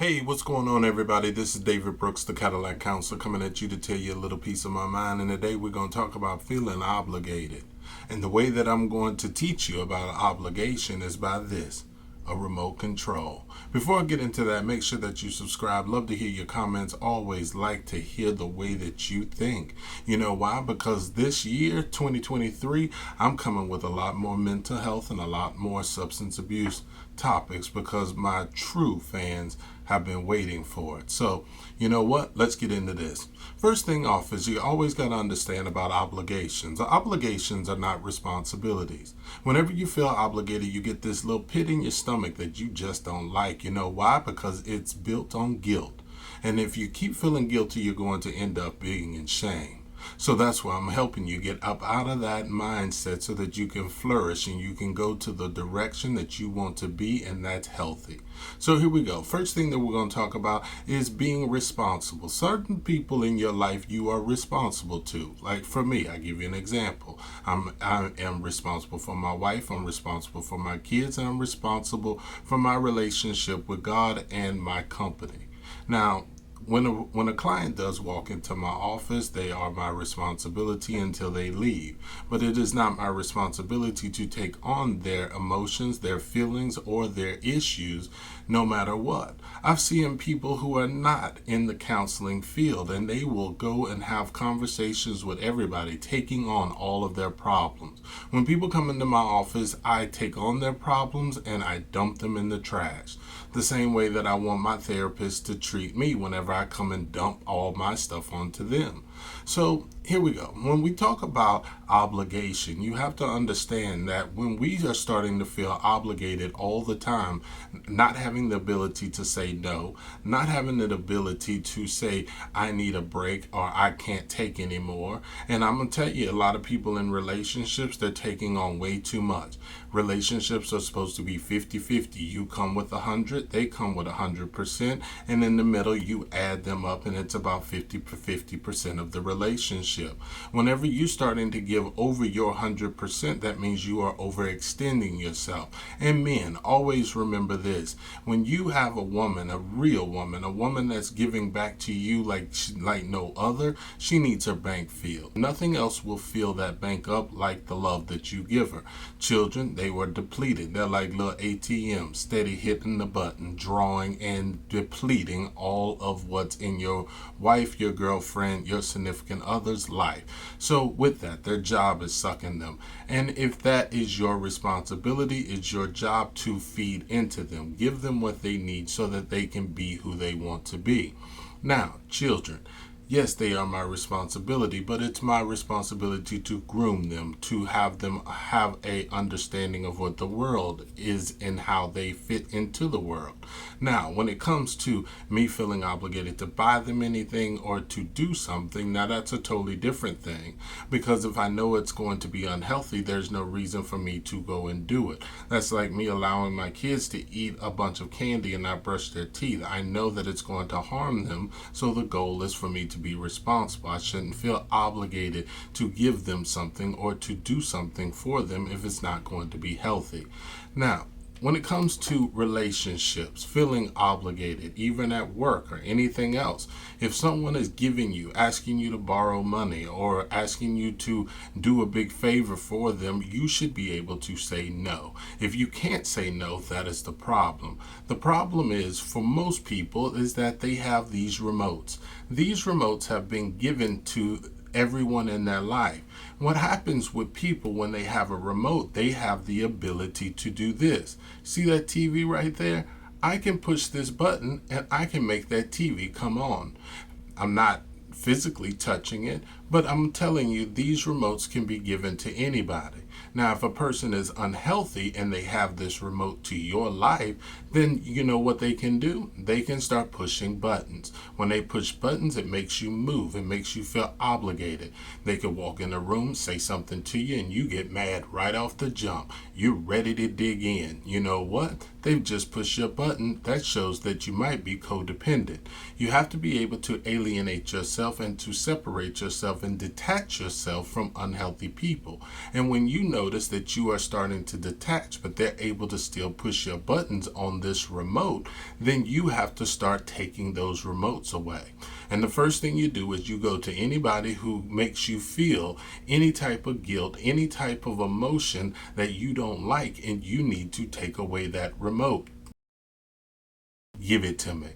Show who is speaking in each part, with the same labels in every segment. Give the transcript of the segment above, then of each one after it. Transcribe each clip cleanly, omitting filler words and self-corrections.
Speaker 1: Hey, what's going on, everybody? This is David Brooks, the Cadillac Counselor, coming at you to tell you a little piece of my mind. And today we're going to talk about feeling obligated. And the way that I'm going to teach you about obligation is by this: a remote control. Before I get into that, make sure that you subscribe. Love to hear your comments. Always like to hear the way that you think. You know why? Because this year, 2023, I'm coming with a lot more mental health and a lot more substance abuse topics because my true fans have been waiting for it. So, you know what? Let's get into this. First thing off is you always got to understand about obligations. Obligations are not responsibilities. Whenever you feel obligated, you get this little pit in your stomach that you just don't like. You know why? Because it's built on guilt. And if you keep feeling guilty, you're going to end up being in shame. So that's why I'm helping you get up out of that mindset so that you can flourish and you can go to the direction that you want to be, and that's healthy. So here we go. First thing that we're going to talk about is being responsible. Certain people in your life you are responsible to. Like for me, I give you an example. I am responsible for my wife, I'm responsible for my kids, and I'm responsible for my relationship with God and my company. Now, when a client does walk into my office, they are my responsibility until they leave. But it is not my responsibility to take on their emotions, their feelings, or their issues, no matter what. I've seen people who are not in the counseling field, and they will go and have conversations with everybody, taking on all of their problems. When people come into my office, I take on their problems and I dump them in the trash. The same way that I want my therapist to treat me whenever I come and dump all my stuff onto them. So here we go. When we talk about obligation, you have to understand that when we are starting to feel obligated all the time, not having the ability to say no, not having the ability to say, I need a break or I can't take anymore. And I'm going to tell you, a lot of people in relationships, they're taking on way too much. Relationships are supposed to be 50-50. You come with 100, they come with 100%, and in the middle you add them up and it's about 50% of the relationship. Whenever you're starting to give over your 100%, that means you are overextending yourself. And men, always remember this: when you have a woman, a real woman, a woman that's giving back to you like no other, she needs her bank filled. Nothing else will fill that bank up like the love that you give her. Children, they were depleted. They're like little ATMs, steady hitting the button, drawing and depleting all of what's in your wife, your girlfriend, your significant other's life. So with that, their job is sucking them. And if that is your responsibility, it's your job to feed into them. Give them what they need so that they can be who they want to be. Now, children, yes, they are my responsibility, but it's my responsibility to groom them, to have them have a understanding of what the world is and how they fit into the world. Now, when it comes to me feeling obligated to buy them anything or to do something, now that's a totally different thing, because if I know it's going to be unhealthy, there's no reason for me to go and do it. That's like me allowing my kids to eat a bunch of candy and not brush their teeth. I know that it's going to harm them, so the goal is for me to be responsible. I shouldn't feel obligated to give them something or to do something for them if it's not going to be healthy. Now, when it comes to relationships, feeling obligated, even at work or anything else, if someone is giving you, asking you to borrow money or asking you to do a big favor for them, you should be able to say no. If you can't say no, that is the problem. The problem is, for most people, is that they have these remotes. These remotes have been given to everyone in their life. What happens with people when they have a remote, they have the ability to do this. See that TV right there? I can push this button and I can make that TV come on. I'm not physically touching it, but I'm telling you, these remotes can be given to anybody. Now, if a person is unhealthy and they have this remote to your life, then you know what they can do? They can start pushing buttons. When they push buttons, it makes you move. It makes you feel obligated. They could walk in a room, say something to you, and you get mad right off the jump. You're ready to dig in. You know what? They've just pushed your button. That shows that you might be codependent. You have to be able to alienate yourself and to separate yourself yourself and detach yourself from unhealthy people. And when you notice that you are starting to detach, but they're able to still push your buttons on this remote, then you have to start taking those remotes away. And the first thing you do is you go to anybody who makes you feel any type of guilt, any type of emotion that you don't like, and you need to take away that remote. Give it to me.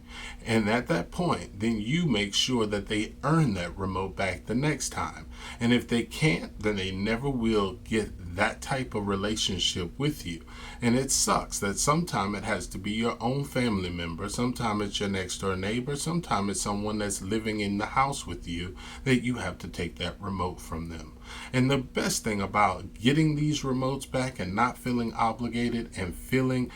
Speaker 1: And at that point, then you make sure that they earn that remote back the next time. And if they can't, then they never will get that type of relationship with you. And it sucks that sometimes it has to be your own family member, sometimes it's your next door neighbor, sometimes it's someone that's living in the house with you that you have to take that remote from them. And the best thing about getting these remotes back and not feeling obligated and feeling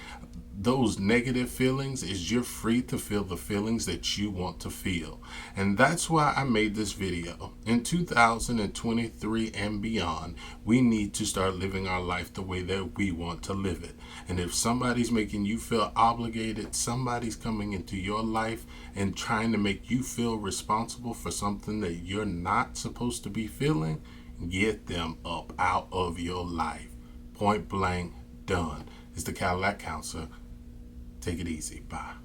Speaker 1: those negative feelings is you're free to feel the feelings that you want to feel. And that's why I made this video. In 2023 and beyond, we need to start living our life the way that we want to live it. And if somebody's making you feel obligated, somebody's coming into your life and trying to make you feel responsible for something that you're not supposed to be feeling, get them up out of your life. Point blank, done. It's the Cadillac Counselor. Take it easy. Bye.